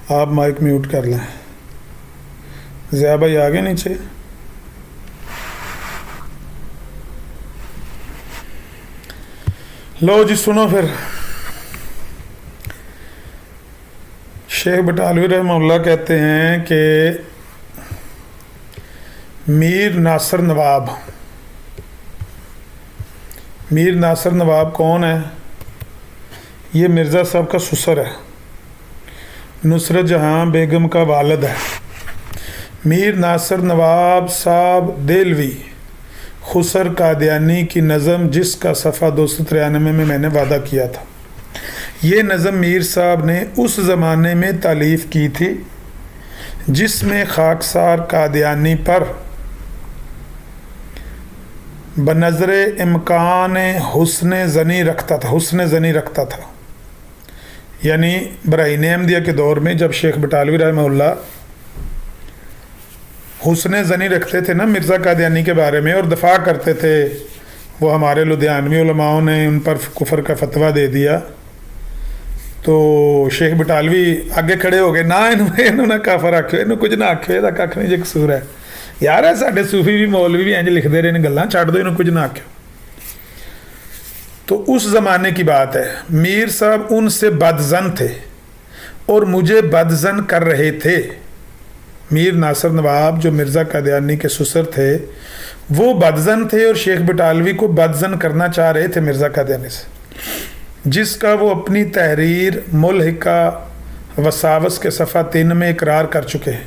آپ mic mute کر لیں. ضیاء بھائی آگے نیچے. لو جی سنو پھر. شیخ بٹالوی رحمہ اللہ کہتے ہیں کہ میر ناصر نواب کون ہے؟ یہ مرزا صاحب کا سسر ہے، نصرت جہاں بیگم کا والد ہے. میر ناصر نواب صاحب دہلوی خسر قادیانی کی نظم جس کا صفحہ 293 میں نے وعدہ کیا تھا، یہ نظم میر صاحب نے اس زمانے میں تالیف کی تھی جس میں خاکسار قادیانی پر بنظر امکان حسن زنی رکھتا تھا. یعنی براہین احمدیہ کے دور میں جب شیخ بٹالوی رحمہ اللہ حسن زنی رکھتے تھے نا مرزا قادیانی کے بارے میں اور دفاع کرتے تھے، وہ ہمارے لدھیانوی علماؤں نے ان پر کفر کا فتویٰ دے دیا، تو شیخ بٹالوی آگے کھڑے ہو گئے، نہ انہوں نے کافر آکھو، انہوں کچھ نہ آکھو، یہ کھ نہیں جی قصور ہے یار، ہے ساڈے صوفی بھی مولوی بھی انج لکھتے رہے گلاں، چھڈ دو، انہوں کچھ نہ آکھو. تو اس زمانے کی بات ہے. میر صاحب ان سے بدظن تھے اور مجھے بدظن کر رہے تھے. میر ناصر نواب جو مرزا قادیانی کے سسر تھے وہ بدظن تھے اور شیخ بٹالوی کو بدظن کرنا چاہ رہے تھے مرزا قادیانی سے، جس کا وہ اپنی تحریر ملحقہ وساوس کے صفحہ 3 میں اقرار کر چکے ہیں.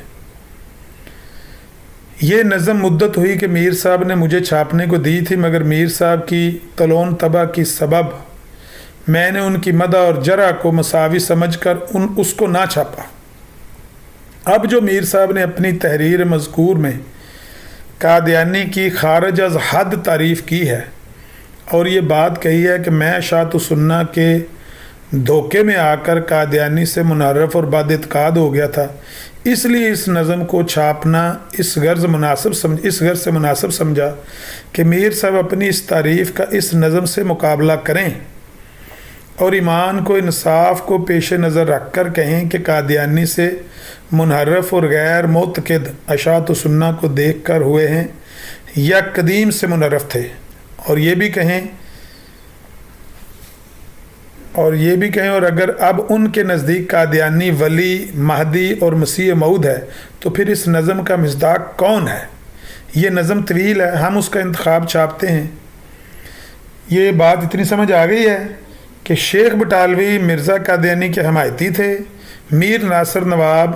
یہ نظم مدت ہوئی کہ میر صاحب نے مجھے چھاپنے کو دی تھی، مگر میر صاحب کی تلون طبع کی سبب میں نے ان کی مدح اور جرح کو مساوی سمجھ کر اس کو نہ چھاپا. اب جو میر صاحب نے اپنی تحریر مذکور میں قادیانی کی خارج از حد تعریف کی ہے اور یہ بات کہی ہے کہ میں اشاعت السنہ کے دھوکے میں آ کر قادیانی سے منحرف اور بد اعتقاد ہو گیا تھا، اس لیے اس نظم کو چھاپنا اس غرض سے مناسب سمجھا کہ میر صاحب اپنی اس تعریف کا اس نظم سے مقابلہ کریں اور ایمان کو انصاف کو پیش نظر رکھ کر کہیں کہ قادیانی سے منحرف اور غیر معتقد اشاعت السنہ کو دیکھ کر ہوئے ہیں یا قدیم سے منحرف تھے، اور یہ بھی کہیں اور اگر اب ان کے نزدیک قادیانی ولی مہدی اور مسیح موعود ہے تو پھر اس نظم کا مصداق کون ہے؟ یہ نظم طویل ہے، ہم اس کا انتخاب چھاپتے ہیں. یہ بات اتنی سمجھ آ گئی ہے کہ شیخ بٹالوی مرزا قادیانی کے حمایتی تھے، میر ناصر نواب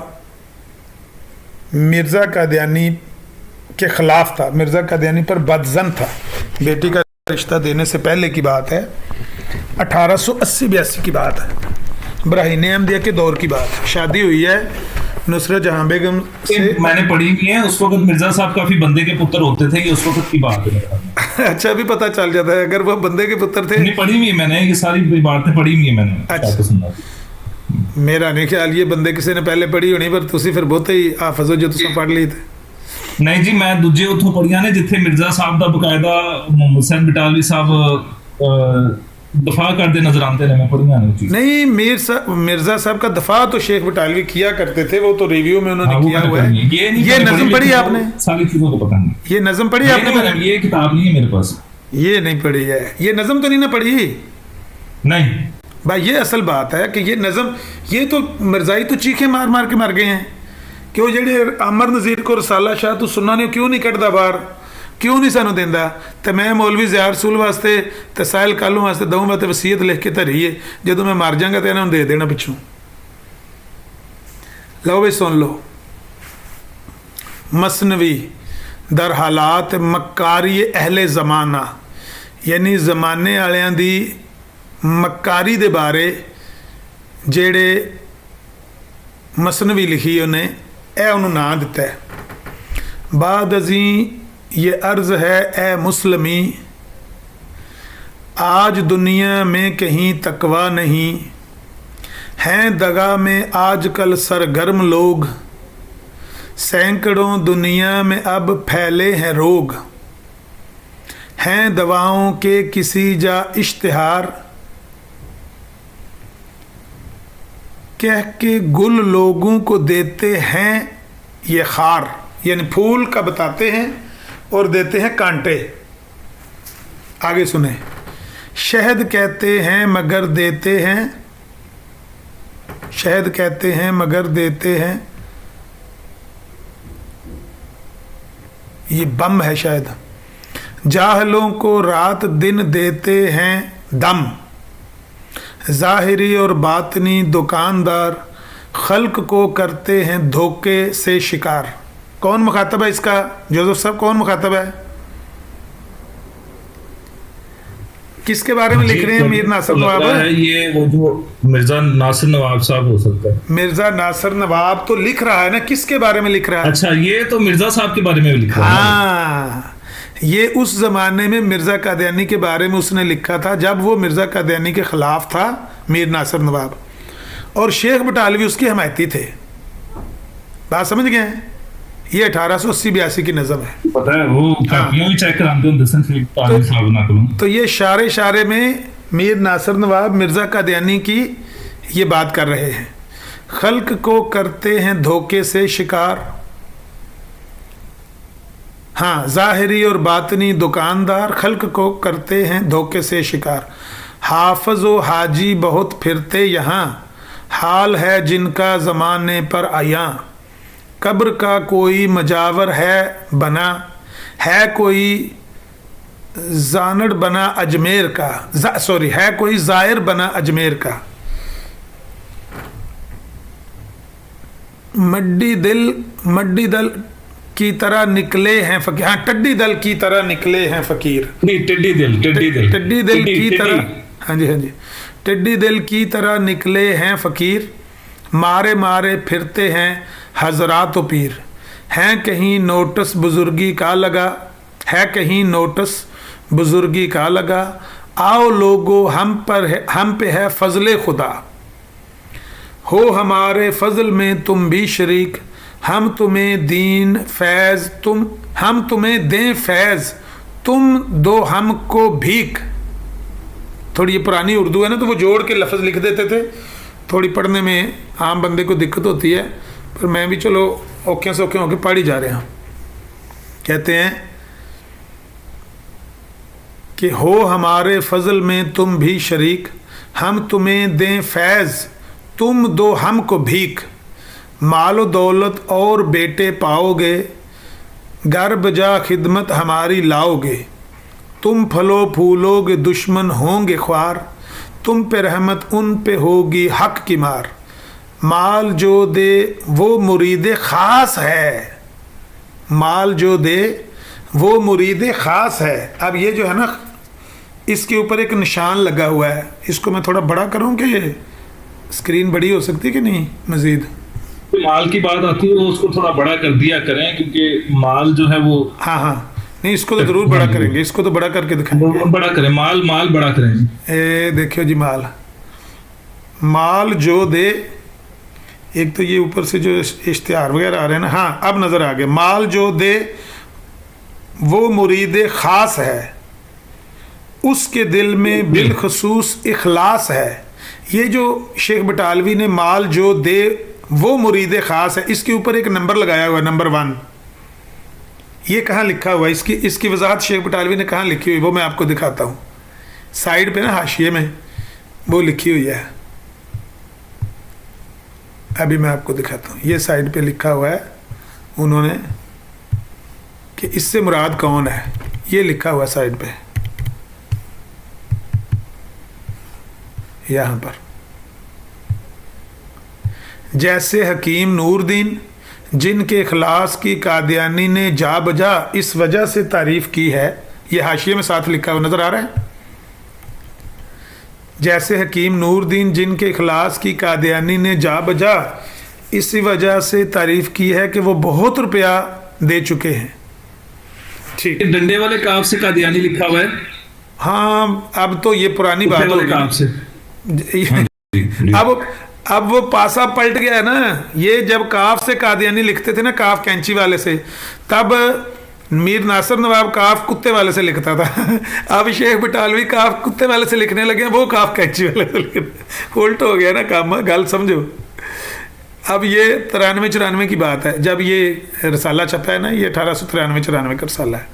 مرزا قادیانی کے خلاف تھا، مرزا قادیانی پر بدظن تھا. بیٹی کا رشتہ دینے سے پہلے کی بات ہے، 1880-82 کی بات ہے، براہین احمدیہ کے دور کی بات ہے. شادی ہوئی ہے نصرت جہاں بیگم سے. میں نے پڑھی ہوئی ہے، اس وقت مرزا صاحب کافی بندے کے پتر ہوتے تھے، یہ اس وقت کی بات ہے. اچھا بھی پتہ چل جاتا ہے اگر وہ بندے کے پتر تھے. نہیں پڑھی ہوئی ہے میں نے، یہ ساری باتیں پڑھی ہوئی ہیں میں نے. اچھا میرا نہیں خیال یہ بندے کسی نے پہلے پڑھی ہونی، پر تسی پھر بہت ہی حافظ ہو جو تساں پڑھ لی تھے. نہیں جی میں دوجے اتوں پڑھیاں نے جتھے مرزا صاحب دا باقاعدہ محمد حسین بٹالوی صاحب دفاع کرتے نظر آتے ہیں، میں پڑھیاں نے. نہیں مرزا صاحب کا دفاع تو شیخ بٹالوی کیا کرتے تھے، وہ تو ریویو میں انہوں نے کیا ہوا ہے. یہ نظم پڑھی آپ نے؟ ساری چیزوں کو پتہ نہیں. یہ نظم پڑھی آپ نے؟ یہ کتاب نہیں ہے میرے پاس. یہ نہیں پڑھی ہے، یہ نظم تو نہیں نہ پڑھی. نہیں بھائی یہ اصل بات ہے کہ یہ نظم، یہ تو مرزائی تو چیخیں مار مار کے مر گئے ہیں کہ وہ جڑے عمر نذیر کو رسالہ اشاعت السنہ نے کیوں نہیں کٹدا باہر، کیوں نہیں سانو دیندا، تے میں مولوی ضیاء رسول واسطے تے سائل کالوں واسطے دوں میں تے وصیت لکھ کے دھری ہے، جدوں میں مر جاں گا تے انہاں نوں دے دینا پچھوں. لو بھائی سن لو. مثنوی در حالات مکاری اہل زمانہ، یعنی زمانے والوں دی مکاری دے بارے جیڑے مثنوی لکھی انہیں اے انہوں نام دیتا ہے. بعد ازیں یہ عرض ہے اے مسلمی، آج دنیا میں کہیں تقویٰ نہیں، ہیں دغا میں آج کل سرگرم لوگ، سینکڑوں دنیا میں اب پھیلے ہیں روگ، ہیں دواؤں کے کسی جا اشتہار، कह के गुल लोगों को देते हैं ये खार, यानी फूल का बताते हैं और देते हैं कांटे। आगे सुने, शहद कहते हैं मगर देते हैं, शहद कहते हैं मगर देते हैं, ये बम है शायद। जाहलों को रात दिन देते हैं दम, ज़ाहिरी और बातनी दुकानदार खल्क को करते हैं धोखे से शिकार। कौन मुखातब है इसका जोसेफ साहब, कौन मुखातब है? किसके बारे में लिख रहे हैं मीर नासिर नवाब? ये वो जो मिर्जा नासिर नवाब साहब हो सकता है। मिर्जा नासिर नवाब तो लिख रहा है ना, किसके बारे में लिख रहा है? अच्छा, ये तो मिर्जा साहब के बारे में लिख रहा है। हाँ, ये उस जमाने में मिर्जा कादियानी के बारे में उसने लिखा था जब वो मिर्जा कादियानी के खिलाफ था मीर नासिर नवाब, और शेख बटालवी उसके हमायती थे। बात समझ गए? ये 1880-82 की नज़म है। पता है वो काफियों ही चेक कराते हैं दसन से तारीख साहब ना करूं। तो ये शारे शारे में मीर नासिर नवाब मिर्जा कादियानी की ये बात कर रहे हैं। खल्क को करते हैं धोखे से शिकार, हाँ, ज़ाहिरी और बातनी दुकानदार खल्क को करते हैं धोखे से शिकार। हाफिज व हाजी बहुत फिरते यहाँ, हाल है जिनका ज़माने पर आया। कब्र का कोई मजावर है बना, है कोई जानड़ बना अजमेर का, सॉरी, है कोई जायर बना अजमेर का। मड्डी दल की तरह निकले हैं फकीर, हाँ, टड्डी दल की तरह निकले हैं फकीर। नहीं, टिड्डी दिल की तरह, हाँ जी हाँ जी, टिड्डी दिल की तरह निकले हैं फकीर। मारे मारे फिरते हैं हजरात पीर, हैं कहीं नोटिस बुजुर्गी का लगा, है कहीं नोटिस बुजुर्गी का लगा। आओ लोगो हम पे है फजले खुदा, हो हमारे फजल में तुम भी शरीक। हम तुम्हें दीन फैज़ हम तुम्हें दें फैज़, तुम दो हमको भीख। थोड़ी ये पुरानी उर्दू है ना, तो वो जोड़ के लफ्ज़ लिख देते थे, थोड़ी पढ़ने में आम बंदे को दिक्कत होती है, पर मैं भी चलो औखे सौखे होके पढ़ ही जा रहे हैं। कहते हैं कि हो हमारे फजल में तुम भी शरीक, हम तुम्हें दें फैज़ तुम दो हमको भीख। मालो दौलत और बेटे पाओगे, घर बजा खिदमत हमारी लाओगे। तुम फलो फूलोगे दुश्मन होंगे ख्वार, तुम पे रहमत उन पे होगी हक की मार। माल जो दे वो मुरीद ख़ास है, माल जो दे वो मुरीद ख़ास है। अब ये जो है ना, इसके ऊपर एक निशान लगा हुआ है, इसको मैं थोड़ा बड़ा करूँ कि ये स्क्रीन बड़ी हो सकती है कि नहीं? मज़ीद माल की बात आती है उसको थोड़ा बड़ा कर दिया करें, क्योंकि माल जो है वो, हाँ हाँ, नहीं इसको तो ज़रूर बड़ा करेंगे, इसको तो बड़ा करके दिखाएंगे। बड़ा करें, माल बड़ा करें। ए देखियो जी, माल जो दे, एक तो ये ऊपर से जो इश्तिहार वगैरह आ रहे हैं ना, हाँ अब नज़र आ गया। माल जो दे वो मुरीद ख़ास है, उसके दिल में बिलखसूस इखलास है। ये जो शेख बटालवी ने माल जो दे वो मुरीद ख़ास है, इसके ऊपर एक नंबर लगाया हुआ है, नंबर 1। ये कहाँ लिखा हुआ है? इसकी वजाहत शेख बटालवी ने कहाँ लिखी हुई, वो मैं आपको दिखाता हूँ। साइड पे ना हाशिए में वो लिखी हुई है, अभी मैं आपको दिखाता हूँ। ये साइड पे लिखा हुआ है उन्होंने कि इससे मुराद कौन है, ये लिखा हुआ साइड पे यहाँ पर। जैसे हकीम नूरदीन जिनके इखलास की कादियानी ने जा बजा इस वजह से तारीफ की है, ये हाशिए में साथ लिखा हुआ नजर आ रहा है। जैसे हकीम नूरदीन जिनके इखलास की कादियानी ने जा बजा इसी वजह से तारीफ की है कि वो बहुत रुपया दे चुके हैं। ठीक, डंडे वाले काफ से कादियानी लिखा हुआ है। हाँ, अब तो ये पुरानी बात हो गई। अब वो पासा पलट गया है ना। ये जब काफ से कादियानी लिखते थे ना, काफ कैंची वाले से, तब मीर नासिर नवाब काफ कुत्ते वाले से लिखता था। अब शेख बटालवी काफ कुत्ते वाले से लिखने लगे, वो काफ कैंची वाले से लिखते। उल्ट हो गया ना काम, गल समझो। اب یہ 93-94 کی بات ہے جب یہ رسالہ چھپا ہے نا, یہ 1893-94 کا رسالہ ہے.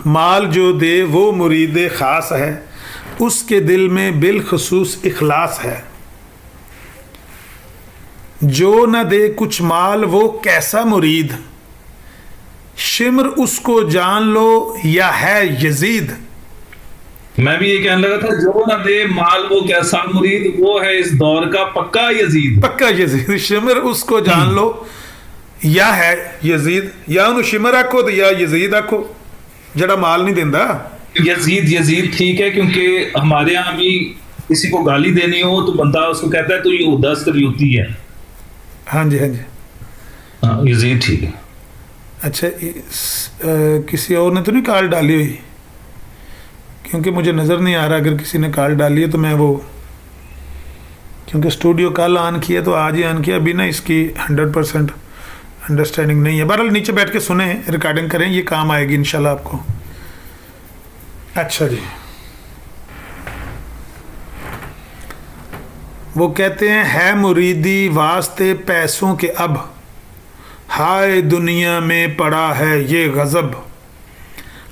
مال جو دے وہ مرید خاص ہے, اس کے دل میں بالخصوص اخلاص ہے. جو نہ دے کچھ مال وہ کیسا مرید, شمر اس کو جان لو یا ہے یزید. میں بھی یہ کہنے لگا تھا, جو نہ دے مال وہ کیسا مرید, وہ ہے اس دور کا پکا یزید. پکا یزید, شمر اس کو جان لو یا ہے یزید. یا انہوں شمر آکھو تو یا یزید آکھو جڑا مال نہیں دیندا. یزید ٹھیک ہے, کیونکہ ہمارے یہاں بھی کسی کو گالی دینی ہو تو بندہ اس کو کہتا ہے تو یہودا اسکریوتی ہے. ہاں جی ہاں جی, ہاں یزید ٹھیک ہے. اچھا کسی اور نے تو نہیں کال ڈالی ہوئی, کیونکہ مجھے نظر نہیں آ رہا. اگر کسی نے کال ڈالی ہے تو میں وہ, کیونکہ اسٹوڈیو کل آن کیا تو آج ہی آن کیا, ابھی نا اس کی 100% انڈرسٹینڈنگ نہیں ہے. بہرحال نیچے بیٹھ کے سنیں, ریکارڈنگ کریں, یہ کام آئے گی انشاءاللہ آپ کو. اچھا جی, وہ کہتے ہیں ہے مریدی واسطے پیسوں کے اب, ہائے دنیا میں پڑا ہے یہ غضب.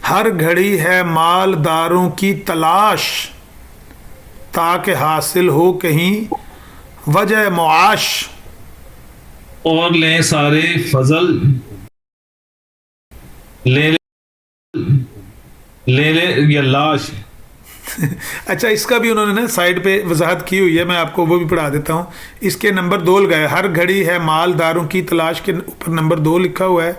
ہر گھڑی ہے مالداروں کی تلاش, تاکہ حاصل ہو کہیں وجہ معاش. اور لیں سارے فضل, لے یا لاش. اچھا اس کا بھی انہوں نے نا سائڈ پہ وضاحت کی ہوئی ہے, میں آپ کو وہ بھی پڑھا دیتا ہوں. اس کے نمبر 2 لگائے, ہر گھڑی ہے مالداروں کی تلاش کے اوپر نمبر 2 لکھا ہوا ہے.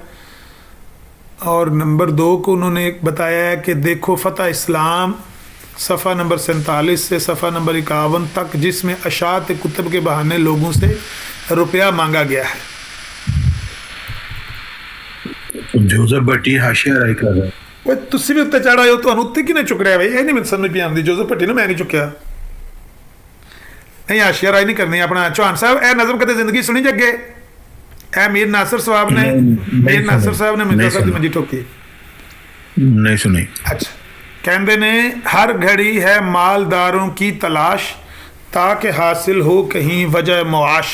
اور نمبر 2 کو انہوں نے بتایا ہے کہ دیکھو فتح اسلام صفحہ نمبر 47 سے صفحہ نمبر 51 تک, جس میں اشاعت کتب کے بہانے لوگوں سے روپیہ مانگا گیا ہے. جوزف بٹی حاشیہ رائے کر رہا ہے. وہ تسی بھی اتنے چڑھ آئے ہو, تو اتنے کی نہیں چک رہا ہے بھائی, یہ نہیں میں سمجھ بھی آتی. جوزف بٹی نا میں نہیں چکیا, نہیں حاشیہ رائے نہیں کرنی. اپنا چوہان صاحب اے نظم کدے زندگی سنی جگے, اے میر ناصر صاحب نے, میر ناصر صاحب نے مرزا صاحب کی منجی ٹھوکی نہیں سنی. اچھا کہندے نے ہر گھڑی ہے مالداروں کی تلاش, تاکہ حاصل ہو کہیں وجہ معاش.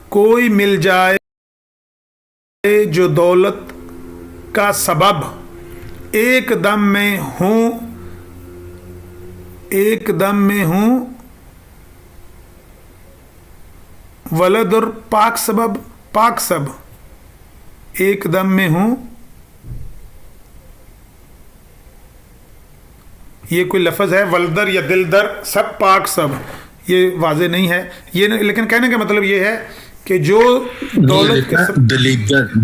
کوئی مل جائے جو دولت کا سبب, ایک دم میں ہوں ولد اور پاک سبب, پاک سب ایک دم میں ہوں. یہ کوئی لفظ ہے ولدر یا دلدر, سب پاک سب, یہ واضح نہیں ہے یہ, لیکن کہنے کا مطلب یہ ہے کہ جو دولت کے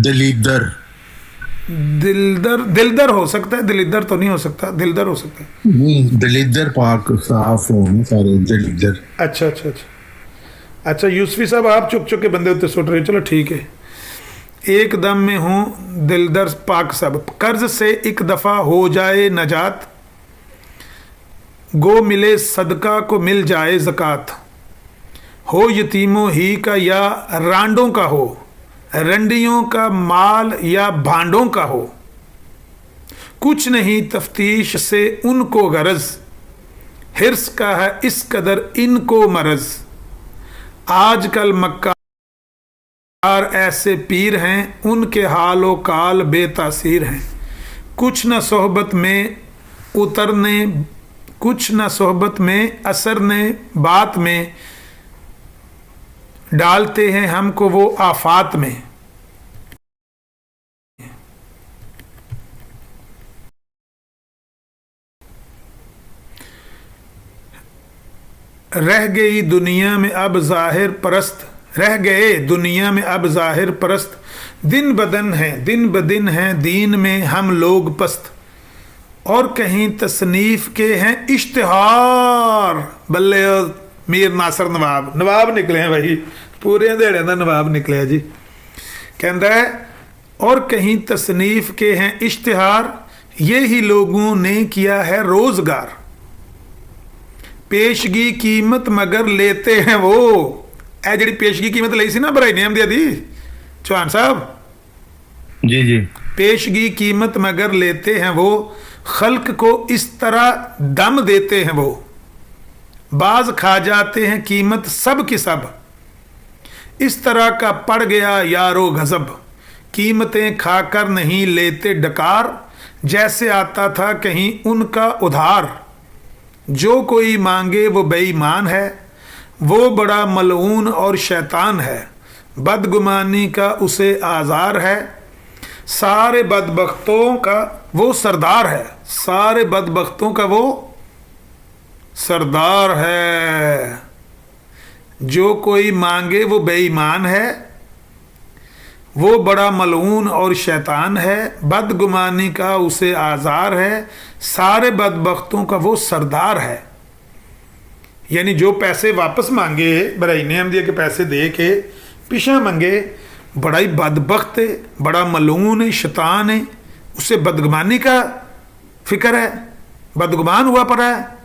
دلیدر دلدر ہو سکتا ہے, دلیدر تو نہیں ہو سکتا, دلدر ہو سکتا ہے. دلیدر پاک صاف ہوں سارے دلیدر. اچھا اچھا اچھا اچھا یوسفی صاحب آپ چپ چپ کے بندے اتنے سٹ رہے, چلو ٹھیک ہے. ایک دم میں ہوں دلدر پاک سب, قرض سے ایک دفعہ ہو جائے نجات, گو ملے صدقہ کو مل جائے زکوٰۃ. ہو یتیموں ہی کا یا رانڈوں کا ہو, رنڈیوں کا مال یا بھانڈوں کا ہو. کچھ نہیں تفتیش سے ان کو غرض, حرص کا ہے اس قدر ان کو مرض. آج کل مکار ایسے پیر ہیں, ان کے حال و کال بے تاثیر ہیں. کچھ نہ صحبت میں اترنے, کچھ نہ صحبت میں اثر نے بات میں, ڈالتے ہیں ہم کو وہ آفات میں. رہ گئی دنیا میں اب ظاہر پرست, رہ گئے دنیا میں اب ظاہر پرست. دن بدن ہے دن بدن ہے دین میں ہم لوگ پست. اور کہیں تصنیف کے ہیں اشتہار, بلے میر ناصر نواب نکلے ہیں بھائی, پورے دیڑے دا نواب نکلے ہیں جی. کہندا ہے اور کہیں تصنیف کے ہیں اشتہار, یہی لوگوں نے کیا ہے روزگار. پیشگی قیمت مگر لیتے ہیں وہ, اے جڑی پیشگی قیمت لئی سی نا برائی نیم دیا دی چوہان صاحب, جی جی, پیشگی قیمت مگر لیتے ہیں وہ, خلق کو اس طرح دم دیتے ہیں وہ. बाज खा जाते हैं कीमत सब की सब, इस तरह का पड़ गया यारो गजब, कीमतें खाकर नहीं लेते डकार, जैसे आता था कहीं उनका उधार, जो कोई मांगे वो बेईमान है, वो बड़ा मलऊन और शैतान है, बदगुमानी का उसे आज़ार है, सारे बदबख्तों का वो सरदार है, सारे बदबख्तों का वो सरदार है, जो कोई मांगे वो बेईमान है, वो बड़ा मलऊन और शैतान है, बदगुमानी का उसे आज़ार है, सारे बदबख्तों का वो सरदार है। यानी जो पैसे वापस मांगे, बराई ने हम दिए के पैसे दे के पिछा मंगे, बड़ा ही बदबख्त है, बड़ा मलून है, शैतान है, उसे बदगुमानी का फिक्र है, बदगुमान हुआ पड़ा है।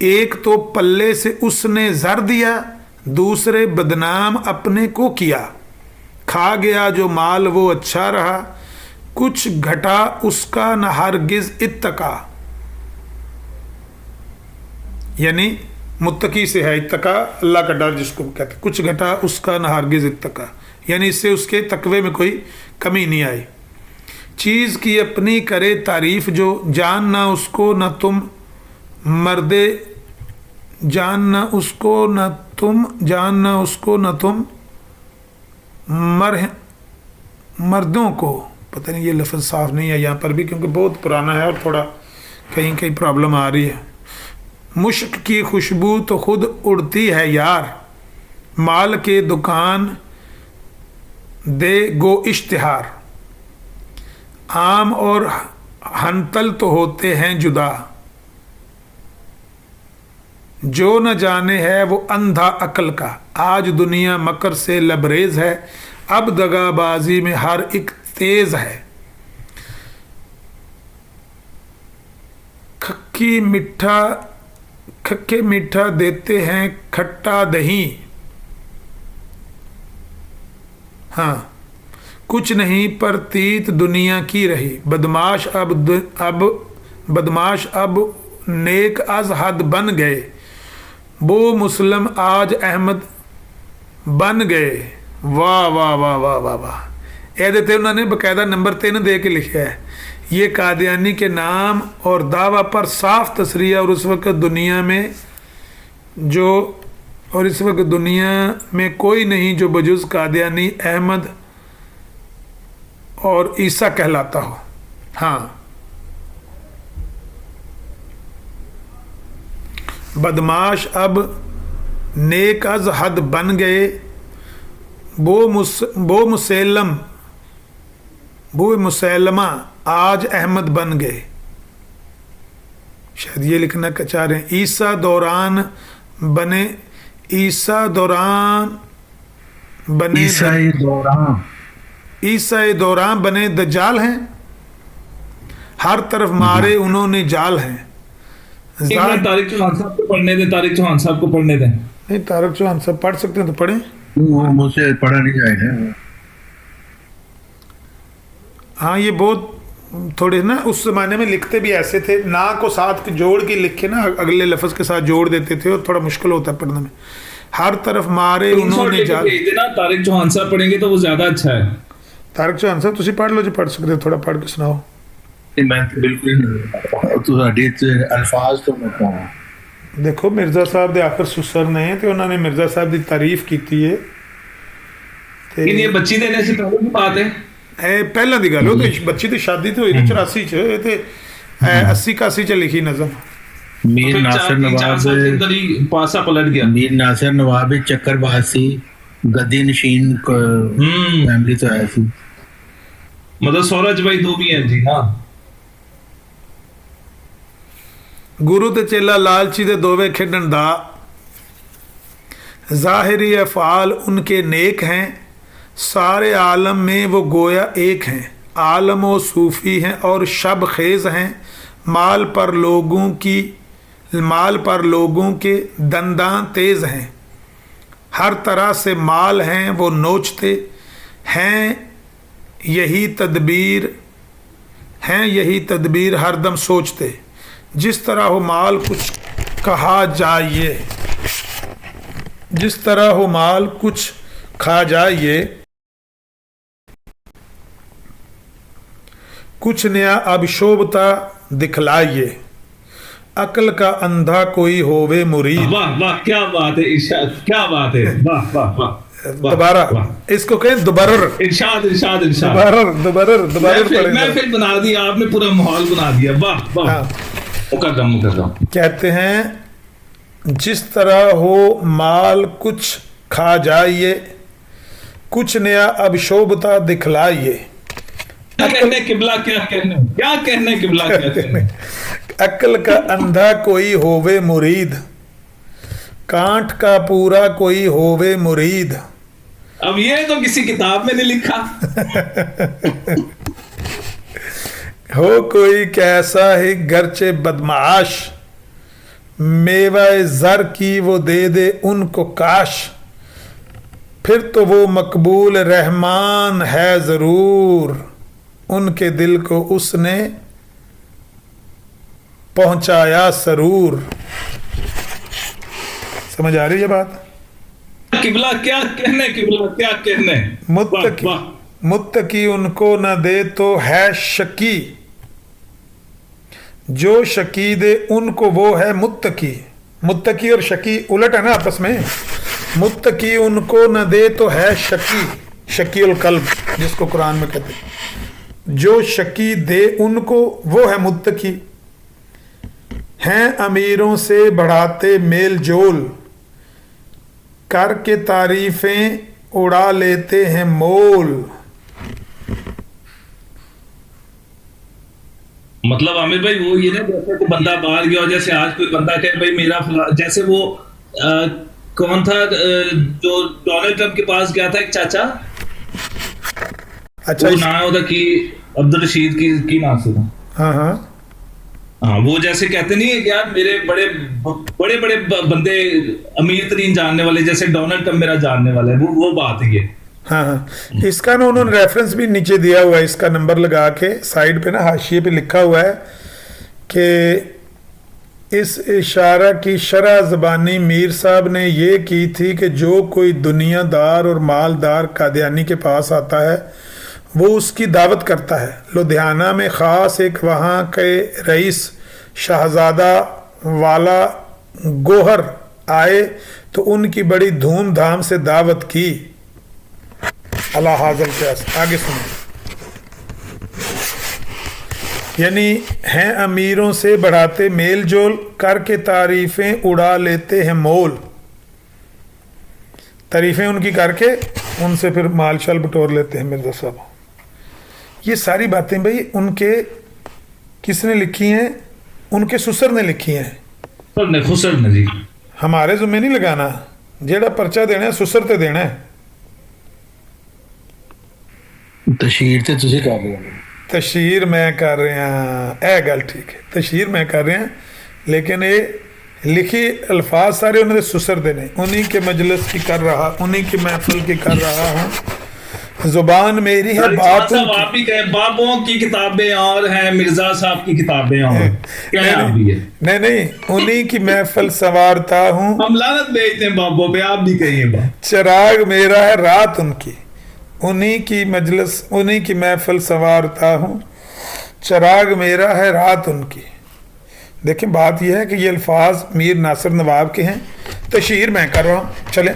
एक तो पल्ले से उसने जर दिया, दूसरे बदनाम अपने को किया, खा गया जो माल वो अच्छा रहा, कुछ घटा उसका न हरगिज इत्तका। यानी मुत्तकी से है इत्तका, अल्लाह का डर जिसको कहते, कुछ घटा उसका न हरगिज इत्तका, यानी इससे उसके तकवे में कोई कमी नहीं आई। चीज़ की अपनी करे तारीफ जो, जान ना उसको न तुम मर्दे, जानना उसको न तुम, जानना उसको न तुम मर्दों को, पता नहीं ये लफ्ज़ साफ नहीं है यहाँ पर भी क्योंकि बहुत पुराना है और थोड़ा कहीं कहीं प्रॉब्लम आ रही है। मुश्क की खुशबू तो खुद उड़ती है यार, माल के दुकान दे गो इश्तिहार, आम और हंतल तो होते हैं जुदा, जो न जाने है वो अंधा अकल का, आज दुनिया मकर से लबरेज है, अब दगाबाजी में हर एक तेज है, खक्के मीठा देते हैं खट्टा दही, हाँ कुछ नहीं प्रतीत दुनिया की रही, बदमाश अब नेक अज हद बन गए, वो मुस्लिम आज अहमद बन गए। वाह वाह वाह वाह वाह वाह। ये उन्होंने बकायदा नंबर 3 दे के लिखा है, ये कादियानी के नाम और दावा पर साफ तसरिया, और उस वक्त दुनिया में जो, और इस वक्त दुनिया में कोई नहीं जो बजुज़ कादियानी अहमद और ईसा कहलाता हो। हाँ, बदमाश अब नेक अज हद बन गए, वो मुसैलमा आज अहमद बन गए। शायद ये लिखना चाह रहे हैं, ईसा दौरान बने दज्जाल हैं, हर तरफ मारे उन्होंने जाल हैं। तारिक चौहान साहब को पढ़ने दें, तारिक चौहान साहब को पढ़ने दें। नहीं, तारिक चौहान साहब पढ़ सकते हैं तो पढ़ें। वो मुझसे पढ़ा नहीं जाएगा। हाँ, ये बहुत थोड़े ना उस जमाने में लिखते भी ऐसे थे, ना को साथ जोड़ के लिखे ना, अगले लफ्ज के साथ जोड़ देते थे और थोड़ा मुश्किल होता है पढ़ने में। हर तरफ मारे उन्होंने जाल। तारिक चौहान साहब पढ़ेंगे तो वो ज्यादा अच्छा है। तारिक चौहान साहब तुसी पढ़ लो जो पढ़ सकते हो, थोड़ा पढ़ के सुनाओ। मैं बिल्कुल ਤੁਹਾਡੇ ਅਲਫਾਜ਼ ਤੋਂ ਮੈਂ ਕਹਾਂ देखो मिर्जा साहब ਦੇ आखिर सुसर ने ਤੇ ਉਹਨਾਂ ਨੇ ਮਿਰਜ਼ਾ ਸਾਹਿਬ ਦੀ ਤਾਰੀਫ ਕੀਤੀ ਹੈ ਤੇ ਇਹ ਬੱਚੀ ਦੇ ਨੇ ਸੀ ਪਹਿਲਾਂ ਦੀ ਬਾਤ ਹੈ, ਇਹ ਪਹਿਲਾਂ ਦੀ ਗੱਲ, ਉਹ ਤੇ ਬੱਚੀ ਦੀ ਸ਼ਾਦੀ ਤੇ ਹੋਈ ਨਾ 84 ਚ, ਇਹ ਤੇ 80 81 ਚ ਲਿਖੀ ਨਜ਼ਮ। मीर नासिर नवाब पासा पलट गया। मीर नासिर नवाब चक्करबाज सी गद्दी नशीन फैमिली तो आया सी, मतलब सौरज भाई दो भी हैं जी। हाँ, गुरु ते चेला लालची दे दोवे खेडन दा, ज़ाहिरी अफ़आल उनके नेक हैं, सारे आलम में वो गोया एक हैं, आलम व सूफ़ी हैं और शब खेज़ हैं, माल पर लोगों के दंदां तेज़ हैं, हर तरह से माल हैं वो नोचते हैं, यही तदबीर हरदम सोचते, जिस तरह हो माल कुछ कहा जाए, जिस तरह हो माल कुछ खा जाइए, कुछ नया अब शोभता दिखलाइए, अक्ल का अंधा कोई होवे मुरीद। वाह वाह, क्या बात है इरशाद, क्या बात है, वाह वाह वाह। दोबारा इसको कहें दोबारा, इरशाद इरशाद इरशाद, दोबारा महफिल बना दी आपने, पूरा माहौल बना दिया, वाह वाह। हाँ। मुकद्दम कहते हैं जिस तरह हो माल कुछ खा जाइए, कुछ नया अब शोभता दिखलाइए, क्या कहने किबला, क्या कहने, क्या कहने किबला, क्या कहने। अक्ल का अंधा कोई होवे मुरीद, कांट का पूरा कोई होवे मुरीद। अब ये तो किसी किताब में नहीं लिखा। हो कोई कैसा ही गरचे बदमाश, मेवा जर की वो दे दे उनको काश, फिर तो वो मकबूल रहमान है जरूर, उनके दिल को उसने पहुंचाया सरूर। समझ आ रही है बात? किबला क्या कहने, किबला क्या कहने। मुत्तकी, मुत्तकी उनको न दे तो है शकी, जो शकी दे उनको वो है मुत्तकी। मुत्तकी और शकी उलट है ना आपस में। मुत्तकी उनको न दे तो है शकी, शकीउल कल्ब जिसको कुरान में कहते हैं। जो शकी दे उनको वो है मुत्तकी। हैं अमीरों से बढ़ाते मेल जोल, करके तारीफें उड़ा लेते हैं मोल। मतलब आमिर भाई वो ये ना, जैसे कोई बंदा बाहर गया, जैसे आज कोई बंदा कहे भाई मेरा, जैसे वो कौन था जो डोनाल्ड ट्रंप के पास गया था, एक चाचा, अच्छा वो नाम होता कि अब्दुल रशीद की नाम से था। हाँ हाँ हाँ, वो जैसे कहते नहीं है कि यार मेरे बड़े बड़े बड़े बंदे अमीर तरीन जानने वाले, जैसे डोनाल्ड ट्रंप मेरा जानने वाला है, वो बात है ये। हाँ हाँ, इसका ना उन्होंने रेफरेंस भी नीचे दिया हुआ है, इसका नंबर लगा के साइड पे ना हाशिए पे लिखा हुआ है कि इस इशारा की शरह ज़बानी मीर साहब ने ये की थी कि जो कोई दुनियादार और मालदार कादियानी के पास आता है वो उसकी दावत करता है। लुधियाना में ख़ास एक वहाँ के रईस शहज़ादा वाला गोहर आए तो उनकी बड़ी धूमधाम से दावत की। अल्लाह हाज़िर प्यास, आगे सुनो। यानी हैं अमीरों से बढ़ाते मेल जोल, करके तारीफें उड़ा लेते हैं मोल। तारीफें उनकी करके उनसे फिर माल शाल बटोर लेते हैं मिर्जा साहब। ये सारी बातें भाई उनके किसने लिखी हैं? उनके सुसर ने लिखी हैं। खुसर ने जी, हमारे ज़िम्मे नहीं लगाना, जेड़ा पर्चा देना है सुसर ते देना है। तशहीर ते तुसी कर रहे हो, तशहीर मैं कर रहा, ए गल ठीक है, तशहीर मैं कर रहा, लेकिन ये लिखी अल्फाज सारे उन्होंने सुसर देने, उन्हीं के मजलिस की कर रहा, उन्हीं की महफिल की कर रहा हूँ। जुबान मेरी है, बात आप भी कहें बाबों की किताबें और हैं, मिर्जा साहब की किताबें और क्या है आप भी है? नहीं, उन्हीं की महफिल संवारता हूँ। हम लानत भेजते हैं बाबों पे, आप भी कहिए बात। चिराग मेरा है रात उनकी, उन्हीं की मजलिस उन्हीं की महफिल संवारता हूँ। चिराग मेरा है रात उनकी। देखिए बात यह है कि ये अल्फाज मीर नासिर नवाब के हैं, तशहीर मैं कर रहा हूँ। चले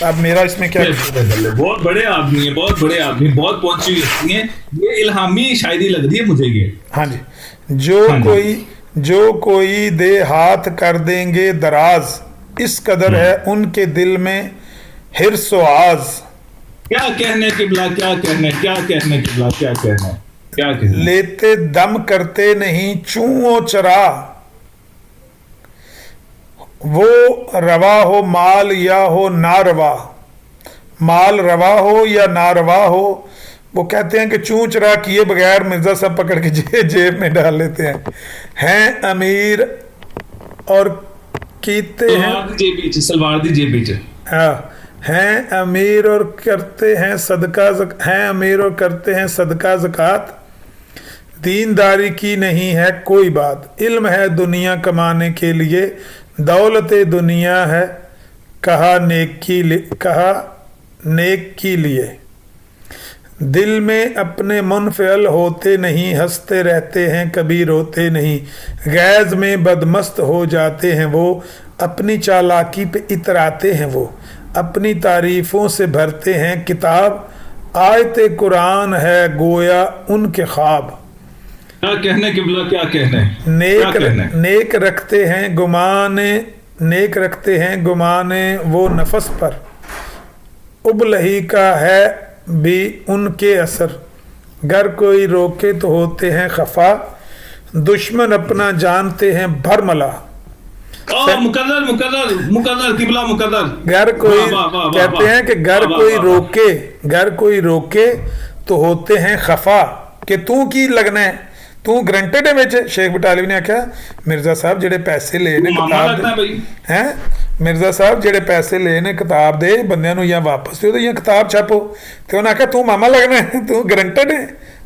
अब मेरा इसमें क्या? बहुत बड़े आदमी है, बहुत बड़े आदमी, बहुत पहुंची हुई है, ये इल्हामी शायरी लग रही है मुझे ये। हाँ जी, जो कोई दे हाथ कर देंगे दराज, इस कदर है उनके दिल में हिर्स व आज। क्या कहने किबला, क्या कहने, क्या कहने किबला, क्या कहने, क्या कहने। लेते दम करते नहीं चूओ चरा, वो रवा हो माल या हो ना रवा, माल रवा हो या ना रवा हो। वो कहते हैं कि चूं चरा किए बगैर मिर्जा साहब पकड़ के जेब में डाल लेते हैं अमीर और कीते हैं सलवार दी जेब बीच। हाँ, हैं अमीर और करते हैं सदका, हैं अमीर और करते हैं सदका ज़कात, दीनदारी की नहीं है कोई बात, इल्म है दुनिया कमाने के लिए, दौलत दुनिया है कहा नेक की लिए। दिल में अपने मुनफ़िल होते नहीं, हंसते रहते हैं कभी रोते नहीं, गैज़ में बदमस्त हो जाते हैं वो, अपनी चालाकी पे इतराते हैं वो, अपनी तारीफ़ों से भरते हैं किताब, आयत कुरान है गोया उनके ख्वाब। क्या कहने किबला, क्या कहने, क्या कहने? नेक रखते हैं गुमाने वो नफस पर, उबलही का है भी उनके असर, गर कोई रोके तो होते हैं खफा, दुश्मन अपना जानते हैं भरमला। मुकद्दर मुकद्दर मुकद्दर किबला मुकद्दर। घर कोई वाह, वाह, वाह, कहते वाह, हैं कि घर वाह, कोई वाह, रोके, घर कोई रोके तो होते हैं खफा, कि तू की लगना है, तू ग्रंटेड है विच। शेख बटालवी ने आख्या मिर्जा साहब जेडे पैसे ले ने मामा किताब लगता है भाई। हैं मिर्जा साहब जेडे पैसे ले ने किताब दे बंदियां नु या वापस दे या किताब छापो, ते उन्हें आख्या तू मामा लगना है, तू ग्रंटेड है,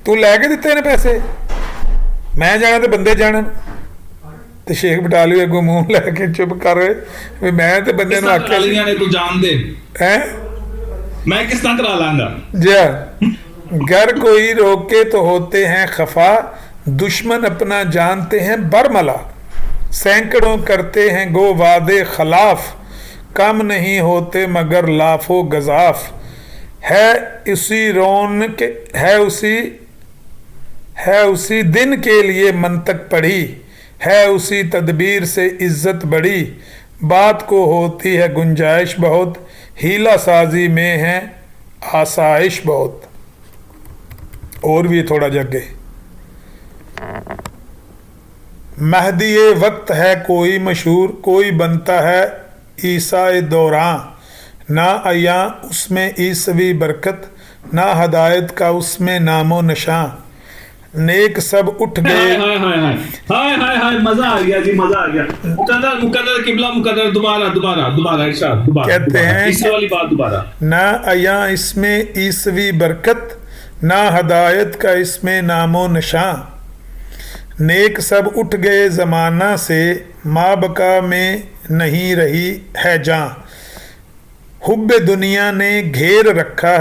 तू लैके दिते ने पैसे, मैं जाना ते बंदे जाना। ਤੇ ਸ਼ੇਖ ਬਟਾਲਵੀ ਅੱਗੋਂ ਮੂੰਹ ਲੈ ਕੇ ਚੁੱਪ ਕਰ ਰਹੇ ਵੀ ਮੈਂ ਤੇ ਬੰਦੇ ਨੂੰ ਆਖਿਆ ਗਾਲੀਆਂ ਨੇ ਤੂੰ ਜਾਣ ਦੇ ਹੈ मैं किस तरह करा लाऊंगा। जी घर कोई रोके तो होते हैं खफा, दुश्मन अपना जानते हैं बरमला, सैकड़ों करते हैं गो वादे खिलाफ, कम नहीं होते मगर लाफो गजाफ, है उसी रौनक है उसी दिन के लिए मंतक पढ़ी, है उसी तदबीर से इज्जत बड़ी, बात को होती है गुंजाइश बहुत, हीला साजी में है आसाइश बहुत। और भी थोड़ा जगे महदी वक्त है कोई मशहूर, कोई बनता है ईसाए दौरां, ना अया उसमें ईसवी बरकत, ना हदायत का उसमें नामो नशा, नेक सब उठ गए। हाय हाय हाय हाय हाय हाय मजा आ गया जी, मजा आ गया। मुकद्दर मुकद्दर किबला मुकद्दर दोबारा दोबारा दोबारा इरशाद दोबारा कहते हैं इससे वाली बात दोबारा। ना अया इसमें ईसवी बरकत, ना हदायत का इसमें नामो नशा, नेक सब उठ गए ज़माना से, माँ बका में नहीं रही है जां, हुब्बे दुनिया ने घेर रखा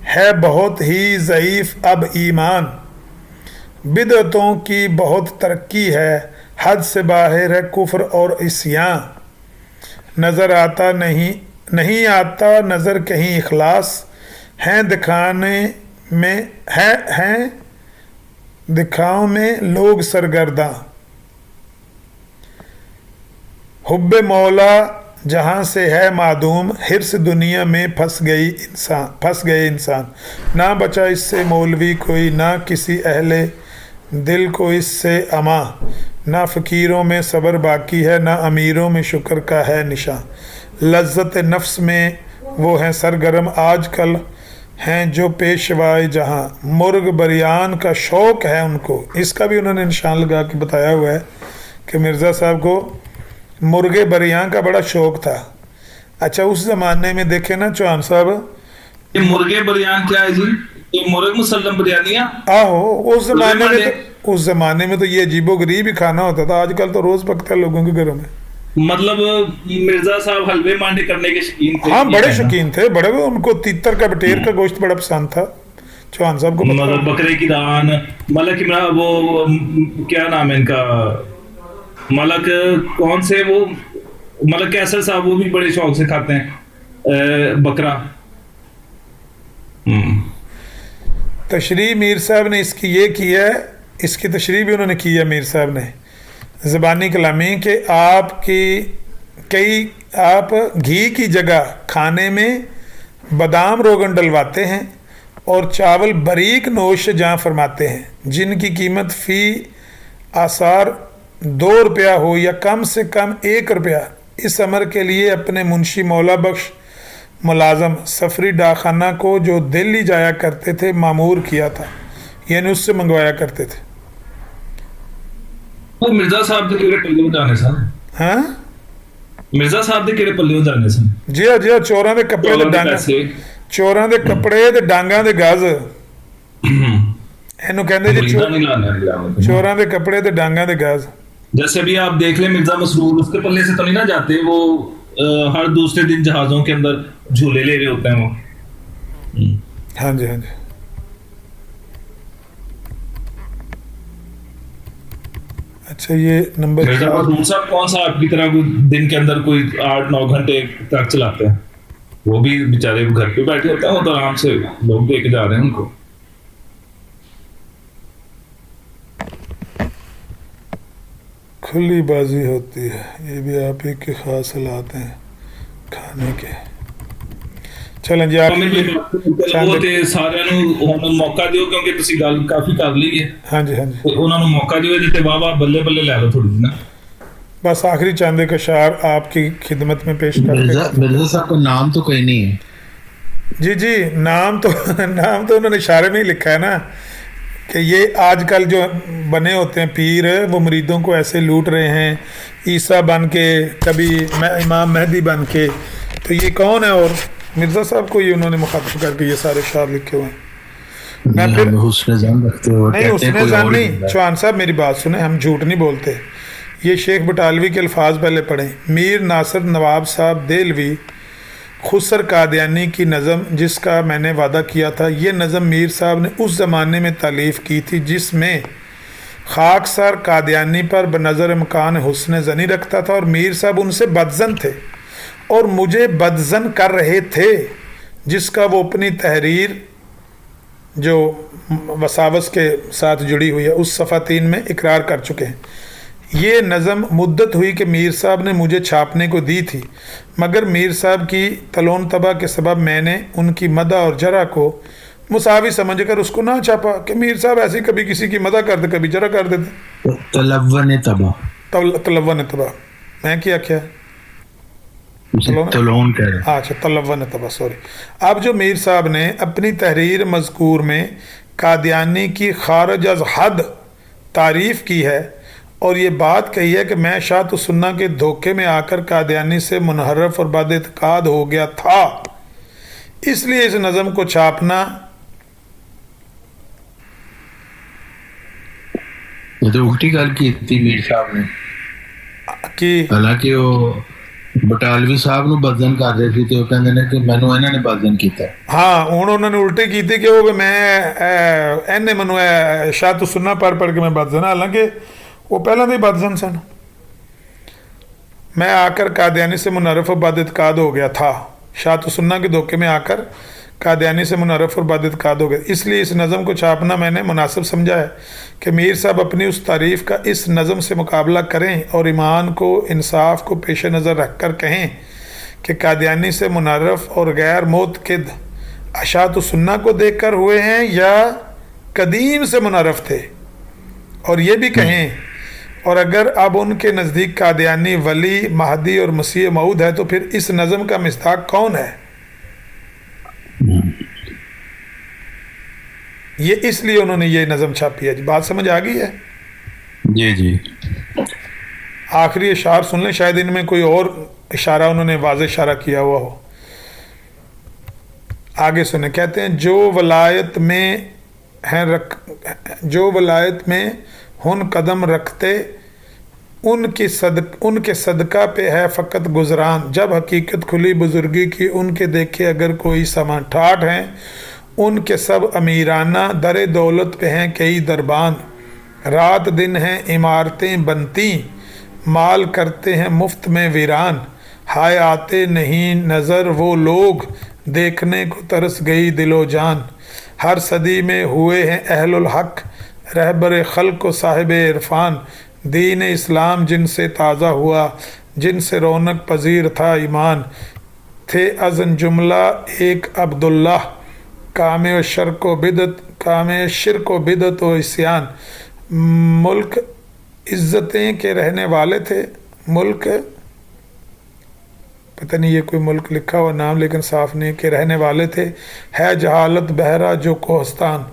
है बहुत ही ज़ईफ़ अब ईमान, बिदअतों की बहुत तरक्की है, हद से बाहर है कुफ्र और इस्यां, नज़र आता नहीं आता नज़र कहीं इखलास, हैं दिखाने में हैं दिखाओ में लोग सरगर्दा, हुब्बे मौला जहाँ से है मादूम, हिर्स दुनिया में फंस गए इंसान, ना बचा इससे मौलवी कोई, ना किसी अहले दिल को इससे अमा, ना फ़कीरों में सब्र बाकी है, ना अमीरों में शुक्र का है निशान, लज्जत नफ्स में वो हैं सरगर्म आजकल हैं जो पेशवाए जहाँ, मुर्ग बरियान का शौक़ है उनको। इसका भी उन्होंने निशान लगा के बताया हुआ है कि मिर्ज़ा साहब को मुर्गे बरियान का बड़ा शौक़ था। अच्छा उस ज़माने में देखे ना चौहान साहब, ये मुर्गे बरियान क्या है जी? ये मुर्ग मुसल्लम बिरयानियाँ। आहो उस जमाने में तो ये अजीबो गरीब ही खाना होता था, आजकल तो रोज पकता है लोगों के घरों में। मतलब मिर्जा साहब हलवे मांडे करने के शौकीन थे। हाँ बड़े शौकीन थे, बड़े उनको तीतर का बटेर का गोश्त बड़ा पसंद था चौहान साहब को। मतलब बकरे की दान, मलक इमरान, वो क्या नाम है इनका, मलक कौन से वो मलक कैसर साहब, वो भी बड़े शौक से खाते हैं बकरा। तशरीह मीर साहब ने इसकी ये की है, इसकी तशरीह भी उन्होंने की है मीर साहब ने ज़बानी कलामी कि आप घी की जगह खाने में बादाम रोगन डलवाते हैं और चावल बारीक नोश जहाँ फरमाते हैं, जिनकी कीमत फ़ी आसार 2 रुपया हो या कम से कम 1 रुपया, इस अमर के लिए अपने मुंशी मौला बख्श मुलाजम सफरी डाखाना को जो दिल्ली जाया करते थे मामूर किया था, यानी उससे मंगवाया करते थे। वो मिर्जा साहब के केड़े पल्ले जाने सन? हाँ मिर्जा साहब के केड़े पल्ले जाने सन? जी हाँ चोरां दे कपड़े ते डांगा, चोरां दे कपड़े ते डांगा दे गज, ਇਹਨੂੰ ਕਹਿੰਦੇ ਜੀ मुरीदा नहीं लाना है। ਚੋਰਾਂ ਦੇ ਕੱਪੜੇ ਤੇ ਡਾਂਗਾਂ ਦੇ ਗਾਜ਼। जैसे भी आप देख लें मिर्जा मसरूर, उसके पल्ले से तो नहीं ना जाते वो, हर दूसरे दिन जहाजों के अंदर झूले ले रहे होते हैं वो। हाँ जी हाँ जी। अच्छा ये नंबर मिर्जा मसरूर साहब कौन सा आपकी तरह कोई दिन के अंदर कोई 8-9 घंटे ट्रक चलाते हैं? वो भी बेचारे घर पे बैठे होते हैं, वो तो आराम से लोग देके जा रहे हैं उनको। खुली बाजी होती है, ये भी आप ही के खास हालात हैं खाने के। चलें जी आप ਉਹ ਤੇ ਸਾਰਿਆਂ ਨੂੰ ਹੁਣ ਮੌਕਾ ਦਿਓ ਕਿਉਂਕਿ ਤੁਸੀਂ ਗੱਲ ਕਾਫੀ ਕਰ ਲਈ ਹੈ। हाँ जी हाँ जी। ਤੇ ਉਹਨਾਂ ਨੂੰ ਮੌਕਾ ਦਿਓ ਜਿੱਤੇ ਵਾਹ ਵਾਹ ਬੱਲੇ ਬੱਲੇ ਲੈ ਲਓ ਥੋੜੀ ਜਿਹੀ ਨਾ। बस आखिरी चांदे का शार आपकी खिदमत में पेश मिर्जा करते मिर्जा साहब का नाम तो कोई नहीं है। जी जी। नाम तो उन्होंने इशारे में ही लिखा है ना कि ये आजकल जो बने होते हैं पीर, वो मुरीदों को ऐसे लूट रहे हैं, ईसा बन के, कभी इमाम मेहदी बन के। तो ये कौन है? और मिर्ज़ा साहब को ये उन्होंने मुखातिब करके ये सारे शार लिखे हुए हैं। मैं फिर हुस्न ज़न रखते हो, नहीं, कहते हैं उसने कोई जान और नहीं। बंदा है। चौहान साहब मेरी बात सुने, हम झूठ नहीं बोलते। ये शेख बटालवी के अल्फाज पहले पढ़ें। मीर नासिर नवाब साहब देलवी खुसर कादियानी की नज़म जिसका मैंने वादा किया था, ये नज़म मीर साहब ने उस ज़माने में तालीफ़ की थी जिसमें खाकसार कादियानी पर बनज़र इम्कान हुस्न ज़नी रखता था और मीर साहब उनसे बदज़न थे और मुझे बदज़न कर रहे थे, जिसका वो अपनी तहरीर जो वसावस के साथ जुड़ी हुई है उस सफ़ा 3 में इकरार कर चुके हैं। ये नज़म मुद्दत हुई कि मीर साहब ने मुझे छापने को दी थी, मगर मीर साहब की तलोन तबा के सबब मैंने उनकी मदा और जरा को मुसावी समझकर उसको ना छापा कि मीर साहब ऐसे कभी किसी की मदा कर दे, कभी जरा कर देते। तलव्वन तबा, तलवन तबा मैं क्या क्या तलोन कह रहे हैं। अच्छा तलवन तबा, सॉरी। अब जो मीर साहब ने अपनी तहरीर मज़कूर में कादियानी की खारज अज हद तारीफ़ की है और ये बात कही है कि मैं शात सुन्ना के धोखे में आकर कादियानी से मुनहरफ और बद-एतकाद हो गया था, इसलिए इस नज़म को छापना। ये तो उल्टी गल की थी मीर साहब ने कि हालांकि वो बटालवी साहब ਨੂੰ ਬਦਜ਼ਨ ਕਰ ਰਹੇ ਸੀ ਤੇ ਉਹ ਕਹਿੰਦੇ ਨੇ ਕਿ ਮੈਨੂੰ ਇਹਨਾਂ ਨੇ ਬਦਜ਼ਨ ਕੀਤਾ। हाँ ਹੁਣ ਉਹਨਾਂ ਨੇ ਉਲਟੀ ਕੀਤੀ ਕਿ ਉਹ ਮੈਂ ਇਹਨੇ ਮੈਨੂੰ ਸ਼ਾਤ ਸੁन्ना पढ़ के मैं बदजन, हालांकि वो पहले तो ही बदजन सन। मैं आकर कादियानी से मुनरफ और बद-एतकाद हो गया था, शात सुन्ना के धोखे में आकर कादियानी से मुनरफ और बद-एतकाद हो गया, इसलिए इस नज़म को छापना मैंने मुनासिब समझा है कि मीर साहब अपनी उस तारीफ़ का इस नज़म से मुकाबला करें और ईमान को, इंसाफ को पेश नज़र रख कर कहें कि कादियानी से मुनरफ और गैर मोतक़िद अशात सुन्ना को देख कर हुए हैं या कदीम से मुनरफ थे, और ये भी कहें और अगर अब उनके नज़दीक कादियानी वली, महदी और मसीह मऊद है तो फिर इस नज़म का मिस्ताक कौन है? ये इसलिए उन्होंने ये नज़म छापी है। बात समझ आ गई है? जी जी। आखिरी इशार सुन लें, शायद इनमें कोई और इशारा उन्होंने वाज़े इशारा किया हुआ हो। आगे सुने, कहते हैं जो वलायत में हुन कदम रखते उनके सदका पे है फ़कत गुज़रान, जब हकीकत खुली बुज़ुर्गी की उनके देखे अगर कोई समा, ठाठ हैं उनके सब अमीराना, दर दौलत पे हैं कई दरबान, रात दिन हैं इमारतें बनती, माल करते हैं मुफ्त में वीरान, हाय आते नहीं नज़र वो लोग देखने को तरस गई दिलो जान, हर सदी में हुए हैं अहलुल हक रहबर खल्क को साहिब इरफान, दीन इस्लाम जिनसे ताज़ा हुआ जिनसे रौनक पजीर था ईमान, थे अज़न जुमला एक अब्दुल्ला, काम शिरक व बिदत व इस्यान, मुल्क इज़्ज़तें के रहने वाले थे, मुल्क पता नहीं ये कोई मुल्क लिखा हुआ नाम लेकिन साफ नहीं, के रहने वाले थे, है जहालत बहरा जो कोहस्तान,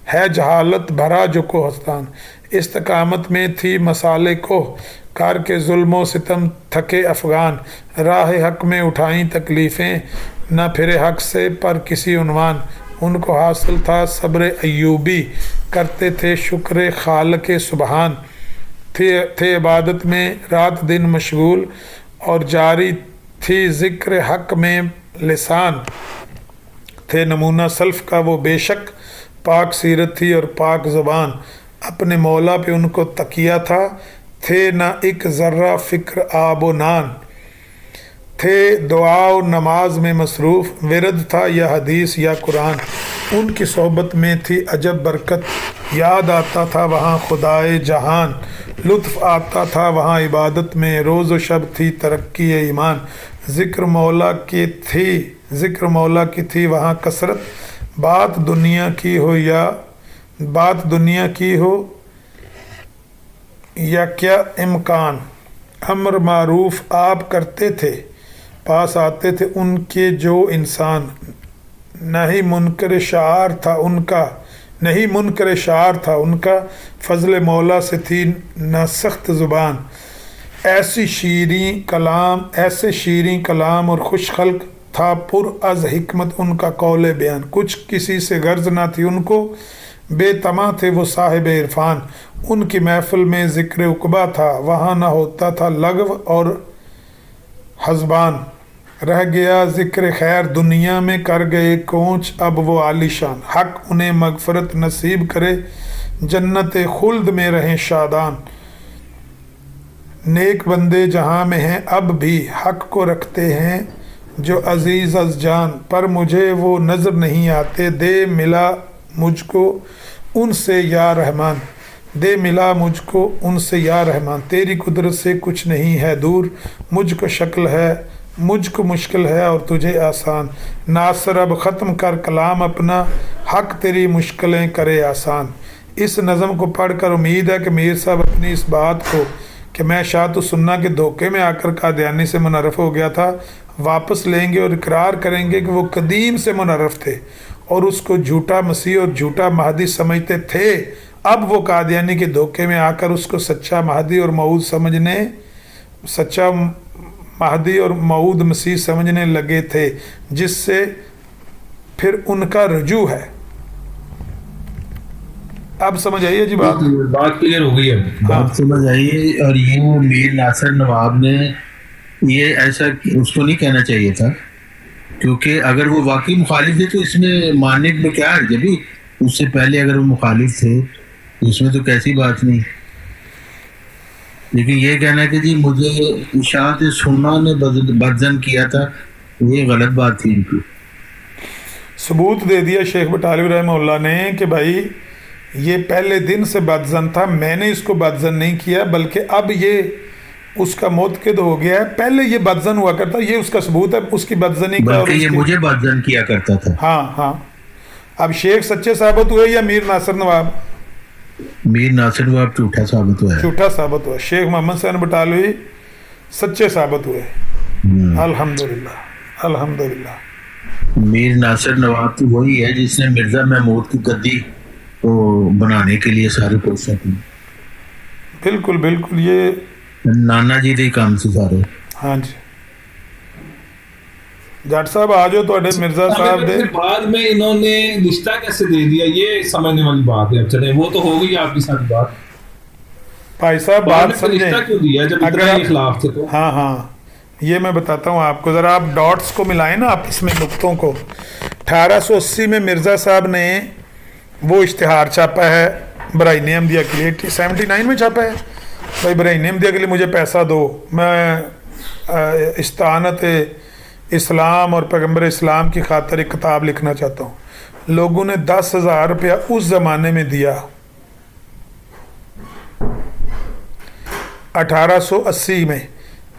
है जहालत भरा जो कोहस्तान, इस्तकामत में थी मसाले को कार के जुल्मों सितम थके अफ़गान, राह हक में उठाई तकलीफ़ें न फिरे हक से पर किसी उन्वान, उनको हासिल था सब्र अय्यूबी, करते थे शुक्र खालिक सुबहान, थे इबादत में रात दिन मशगूल और जारी थी ज़िक्र हक में लिसान, थे नमूना सल्फ़ का वो बेशक, पाक सीरत थी और पाक ज़बान, अपने मौला पे उनको तकिया था, थे ना एक ज़र्रा फ़िक्र आबो नान, थे दुआ और नमाज में मसरूफ़, विरद था या हदीस या कुरान, उनकी सोहबत में थी अजब बरकत, याद आता था वहाँ खुदाए जहान, लुत्फ़ आता था वहाँ इबादत में, रोज़ व शब थी तरक्की ईमान, ज़िक्र मौला की थी वहाँ कसरत, बात दुनिया की हो या क्या इम्कान, अम्र मारूफ आप करते थे, पास आते थे उनके जो इंसान, नहीं मुनकर शार था उनका, फजल मौला से थी न सख्त ज़ुबान, ऐसे शीरीं कलाम और खुश खल्क था पुर अज़ हिकमत उनका कौले बयान, कुछ किसी से गर्ज ना थी उनको, बेतमा थे वो साहिब इरफान, उनकी महफिल में ज़िक्र उक़बा था, वहाँ न होता था लगव और हज़बान, रह गया ज़िक्र खैर दुनिया में, कर गए कोंच अब वो आलीशान, हक उन्हें मगफ़रत नसीब करे, जन्नत खुल्द में रहें शादान, नेक बंदे जहाँ में हैं अब भी हक को रखते हैं जो अज़ीज़ अज़ जान, पर मुझे वो नज़र नहीं आते, दे मिला मुझको उनसे या रहमान, तेरी कुदरत से कुछ नहीं है दूर, मुझको मुश्किल है और तुझे आसान, नासर अब ख़त्म कर कलाम अपना, हक तेरी मुश्किलें करे आसान। इस नज़म को पढ़कर उम्मीद है कि मीर साहब अपनी इस बात को कि मैं शाह सुन्ना के धोखे में आकर कादियानी से मुनर्रफ़ हो गया था वापस लेंगे और इकरार करेंगे कि वो कदीम से मुनर्रफ़ थे और उसको झूठा मसीह और झूठा महदी समझते थे, अब वो कादियानी के धोखे में आकर उसको सच्चा महदी और मऊद मसीह समझने लगे थे, जिससे फिर उनका रुजू है। अब समझ आइए जी, बात क्लियर हो गई है, बात समझ आइए। और ये वो मीर नासिर नवाब ने ये ऐसा उसको नहीं कहना चाहिए था, क्योंकि अगर वो वाकई मुखालिफ थे तो इसमें मानने में क्या है, जब उससे पहले अगर वो मुखालिफ थे तो इसमें तो कैसी बात नहीं। लेकिन ये कहना कि जी मुझे इशाअत सुन्ना ने बदजन किया था, ये गलत बात थी इनकी। सबूत दे दिया शेख बटालवी रहमतुल्लाह ने कि भाई ये पहले दिन से बदजन था, मैंने इसको बदजन नहीं किया, बल्कि अब ये उसका मुतक़िद हो गया है, पहले ये बदजन हुआ करता, ये उसका सबूत है उसकी बदजनी का, बल्कि ये मुझे बदजन किया करता था। हाँ। अब शेख सच्चे साबित हुए या मीर नासिर नवाब? मीर नासिर नवाब झूठा साबित हुआ। शेख मोहम्मद हुसैन बटालवी सच्चे साबित हुए। अल्हम्दुलिल्लाह। मीर नासिर नवाब तो वही है जिसने मिर्जा महमूद की गद्दी को बनाने के लिए सारी कोशिशें की। बिल्कुल ये नाना जी के काम से सारे। हाँ जी, जट साहब आ जाओ, थोड़े मिर्जा साहब दे बाद में इन्होंने रिश्ता कैसे दे दिया, ये समझने वाली बात है। चले वो तो हो गई आपकी सारी बात, भाई साहब बात समझे क्यों दिया जब इतना ही खिलाफ थे तो। हाँ ये मैं बताता हूँ आपको, ज़रा आप डॉट्स को मिलाएं ना आप इसमें नुक्तों को। 1880 में मिर्ज़ा साहब ने वो इश्तिहार छापा है बराइन अहमदिया के लिए, 79 में छापा है, भाई बराइन अहमदिया के लिए मुझे पैसा दो, मैं इस्तानत इस्लाम और पैगम्बर इस्लाम की खातिर एक किताब लिखना चाहता हूँ। लोगों ने 10,000 रुपया उस ज़माने में दिया। 1880 में,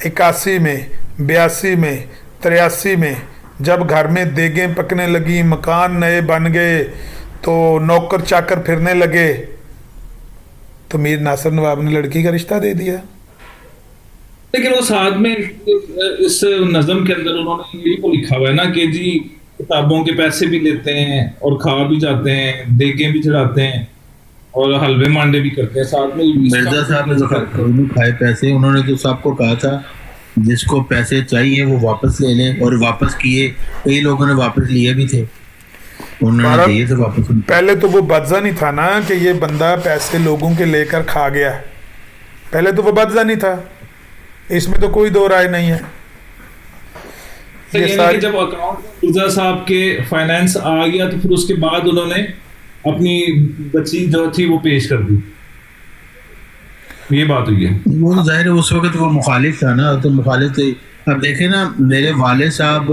81 में, 82 में, 83 में जब घर में देगें पकने लगी, मकान नए बन गए, तो नौकर चाकर फिरने लगे, तो मीर नासिर नवाब ने लड़की का रिश्ता दे दिया। लेकिन वो साथ में इस नज़म के अंदर उन्होंने यही को लिखा हुआ है ना कि जी किताबों के पैसे भी लेते हैं और खा भी जाते हैं, देगे भी चढ़ाते हैं और हलवे मांडे भी करते हैं साथ में। मिर्जा साहब ने तो खाए पैसे, उन्होंने तो सबको कहा था जिसको पैसे चाहिए वो वापस ले लें, और वापस किए, कई लोगों ने वापस लिए भी थे। انہوں نے بہرحال دیے تھے واپس ان کو۔ پہلے تو وہ بدزن ہی تھا نا کہ یہ بندہ پیسے لوگوں کے لے کر کھا گیا ہے، پہلے تو وہ بدزن ہی تھا، اس میں تو کوئی دو رائے نہیں ہے۔ یہ یعنی کہ ساری جب اکاؤنٹ مرزا صاحب کے فائنینس آ گیا تو پھر اس کے بعد انہوں نے اپنی بچی جو تھی وہ پیش کر دی، یہ بات ہوئی ہے۔ وہ تو ظاہر ہے اس وقت وہ مخالف تھا نا، تو مخالف تھے۔ اب دیکھیں نا، میرے والد صاحب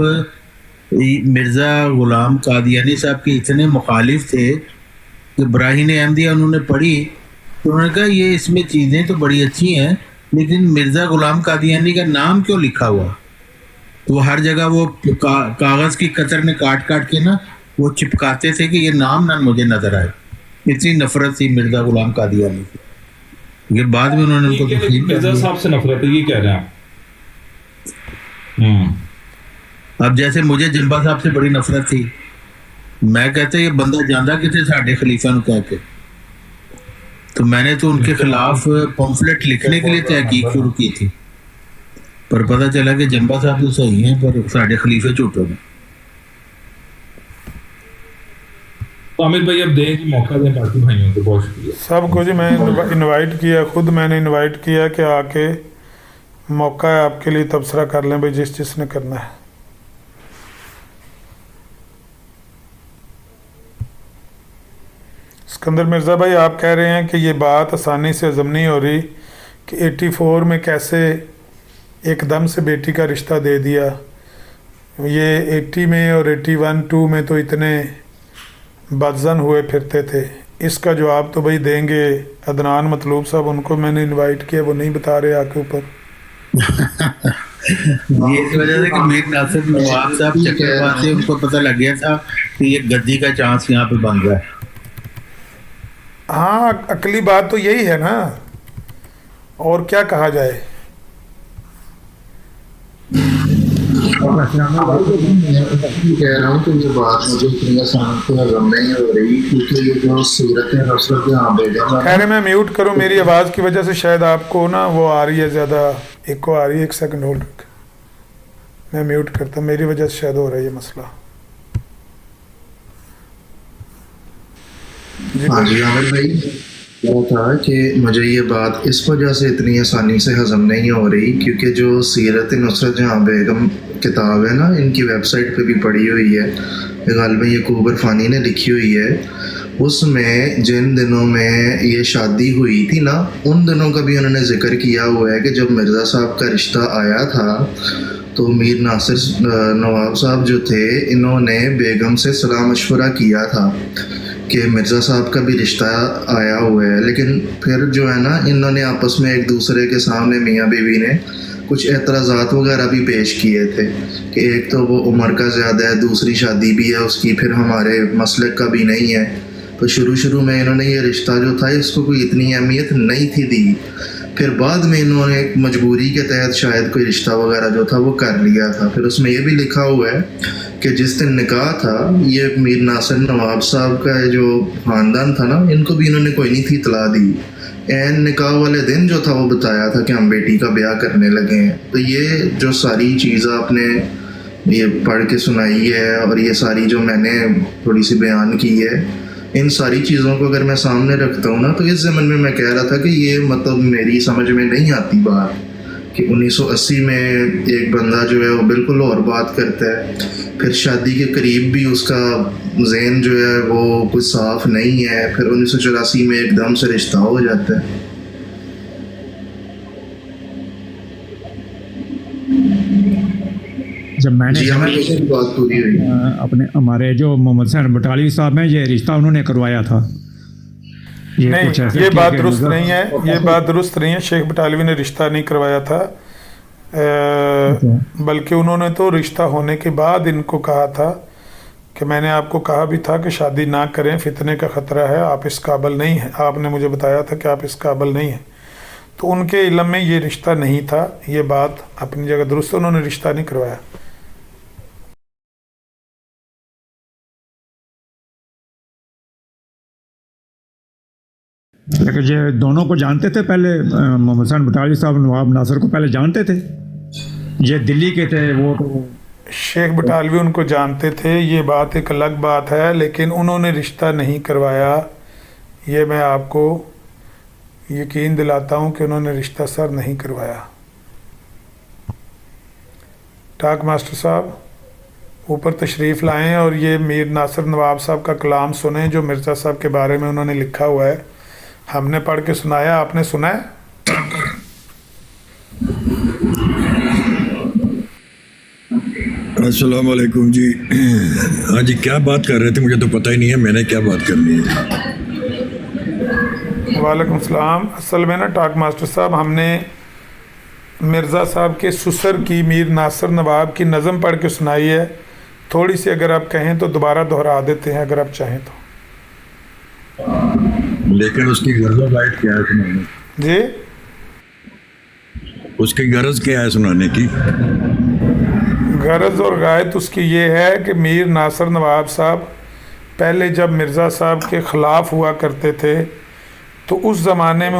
مرزا غلام قادیانی صاحب کے اتنے مخالف تھے کہ براہین احمدیہ انہوں نے پڑھی تو انہوں نے کہا یہ اس میں چیزیں تو بڑی اچھی ہیں لیکن مرزا غلام قادیانی کا نام کیوں لکھا ہوا؟ تو وہ ہر جگہ وہ کاغذ کی قطر میں کاٹ کاٹ کے نا وہ چپکاتے تھے کہ یہ نام نہ مجھے نظر آئے۔ اتنی نفرت تھی مرزا غلام قادیانی سے۔ یہ بعد میں انہوں نے ان کو تسلیم کر مرزا دیا۔ صاحب سے نفرت ہے، یہ کہہ رہے ہیں آپ؟ اب جیسے مجھے جنبا صاحب سے بڑی نفرت تھی، میں کہتے یہ بندہ جاندہ کتنے ساڈے خلیفہ نو کہہ کے، تو میں نے تو ان کے خلاف پمفلٹ لکھنے کے لیے تحقیق شروع کی تھی، پر پتہ چلا کہ جنبا صاحب تو صحیح ہیں پر ساڈے خلیفے جھوٹے ہیں۔ عامر بھائی اب دیں موقع دیں باقی بھائیوں کو، بہت شکریہ سب کو جی میں انوائٹ کیا، خود میں نے انوائٹ کیا کہ آ کے موقع ہے آپ کے لیے تبصرہ کر لیں بھائی جس نے کرنا ہے۔ اسکندر مرزا بھائی آپ کہہ رہے ہیں کہ یہ بات آسانی سے ہضم نہیں ہو رہی کہ 84 میں کیسے ایک دم سے بیٹی کا رشتہ دے دیا، یہ 80 میں اور 81 2 میں تو اتنے بدزن ہوئے پھرتے تھے۔ اس کا جواب تو بھائی دیں گے عدنان مطلوب صاحب، ان کو میں نے انوائٹ کیا، وہ نہیں بتا رہے آ کے اوپر۔ یہ اس وجہ سے کہ میر ناصر نواب صاحب چکر پاتے ان کو پتہ لگ گیا تھا کہ یہ گدی کا چانس یہاں پہ بن رہا ہے۔ ہاں عقلی بات تو یہی ہے نا، اور کیا کہا جائے۔ کہہ رہا ہوں کہ یہ بات مجھے اتنی آسان سے ہضم نہیں ہو رہی کیونکہ یہ جو سیرت نصرت جہاں بیگم ہے، خیر میں میوٹ کروں، میری آواز کی وجہ سے شاید آپ کو نا وہ آ رہی ہے زیادہ، ایک کو آ رہی ہے، ایک سیکنڈ ہولڈ رکھ، میں میوٹ کرتا ہوں، میری وجہ سے شاید ہو رہا ہے یہ مسئلہ۔ ہاں جی عامر بھائی، وہ تھا کہ مجھے یہ بات اس وجہ سے اتنی آسانی سے ہضم نہیں ہو رہی کیونکہ جو سیرت نصرت جہاں بیگم کتاب ہے نا، ان کی ویب سائٹ پہ بھی پڑھی ہوئی ہے، غالباً یعقوب عرفانی نے لکھی ہوئی ہے، اس میں جن دنوں میں یہ شادی ہوئی تھی نا ان دنوں کا بھی انہوں نے ذکر کیا ہوا ہے کہ جب مرزا صاحب کا رشتہ آیا تھا تو میر ناصر نواب صاحب جو تھے انہوں نے بیگم سے صلاح مشورہ کیا تھا کہ مرزا صاحب کا بھی رشتہ آیا ہوا ہے، لیکن پھر جو ہے نا انہوں نے آپس میں ایک دوسرے کے سامنے میاں بیوی نے کچھ اعتراضات وغیرہ بھی پیش کیے تھے کہ ایک تو وہ عمر کا زیادہ ہے، دوسری شادی بھی ہے اس کی، پھر ہمارے مسلک کا بھی نہیں ہے، تو شروع میں انہوں نے یہ رشتہ جو تھا اس کو کوئی اتنی اہمیت نہیں تھی دی، پھر بعد میں انہوں نے ایک مجبوری کے تحت شاید کوئی رشتہ وغیرہ جو تھا وہ کر لیا تھا۔ پھر اس میں یہ بھی لکھا ہوا ہے کہ جس دن نکاح تھا یہ میر ناصر نواب صاحب کا جو خاندان تھا نا ان کو بھی انہوں نے کوئی نہیں تھی اطلاع دی، عین نکاح والے دن جو تھا وہ بتایا تھا کہ ہم بیٹی کا بیاہ کرنے لگے ہیں۔ تو یہ جو ساری چیز آپ نے یہ پڑھ کے سنائی ہے اور یہ ساری جو میں نے تھوڑی سی بیان کی ہے، ان ساری چیزوں کو اگر میں سامنے رکھتا ہوں نا تو اس زمن میں میں کہہ رہا تھا کہ یہ مطلب میری سمجھ میں نہیں آتی بات کہ 1980 میں ایک بندہ جو ہے وہ بالکل اور بات کرتا ہے، پھر شادی کے قریب بھی اس کا ذہن جو ہے وہ کچھ صاف نہیں ہے، پھر 1984 میں ایک دم سے رشتہ ہو جاتا ہے۔ جب میں نے جی ہمیں بات پوری ہوئی۔ اپنے ہمارے جو محمد حسین بٹالوی صاحب ہیں یہ رشتہ انہوں نے کروایا تھا، نہیں یہ بات درست نہیں ہے، یہ بات درست نہیں ہے، شیخ بٹالوی نے رشتہ نہیں کروایا تھا، بلکہ انہوں نے تو رشتہ ہونے کے بعد ان کو کہا تھا کہ میں نے آپ کو کہا بھی تھا کہ شادی نہ کریں، فتنے کا خطرہ ہے، آپ اس قابل نہیں ہیں، آپ نے مجھے بتایا تھا کہ آپ اس قابل نہیں ہیں، تو ان کے علم میں یہ رشتہ نہیں تھا، یہ بات اپنی جگہ درست ہے، انہوں نے رشتہ نہیں کروایا۔ لیکن یہ دونوں کو جانتے تھے پہلے، محمد حسین بٹالوی صاحب نواب ناصر کو پہلے جانتے تھے، یہ دلی کے تھے، وہ تو शेख बटालवी उनको जानते थे, ये बात एक अलग बात है, लेकिन उन्होंने रिश्ता नहीं करवाया। ये मैं आपको यकीन दिलाता हूँ कि उन्होंने रिश्ता सर नहीं करवाया। टाक मास्टर साहब ऊपर तशरीफ़ लाएं और ये मीर नासिर नवाब साहब का कलाम सुने जो मिर्ज़ा साहब के बारे में उन्होंने लिखा हुआ है। हमने पढ़ के सुनाया, आपने सुना है? अस्सलाम वालेकुम जी। हाँ जी, क्या बात कर रहे थे? मुझे तो पता ही नहीं है मैंने क्या बात करनी है। वालेकुम सलाम। असल में ना टाक मास्टर साहब, हमने मिर्ज़ा साहब के ससुर की मीर नासिर नवाब की नज़म पढ़ के सुनाई है। थोड़ी सी अगर आप कहें तो दोबारा दोहरा देते हैं अगर आप चाहें तो। लेकिन उसकी गर्ज और गायत क्या है सुनाने? जी, उसकी गरज क्या है सुनाने की? गरज और गायत उसकी ये है कि मीर नासिर नवाब साहब पहले जब मिर्ज़ा साहब के ख़िलाफ़ हुआ करते थे तो उस ज़माने में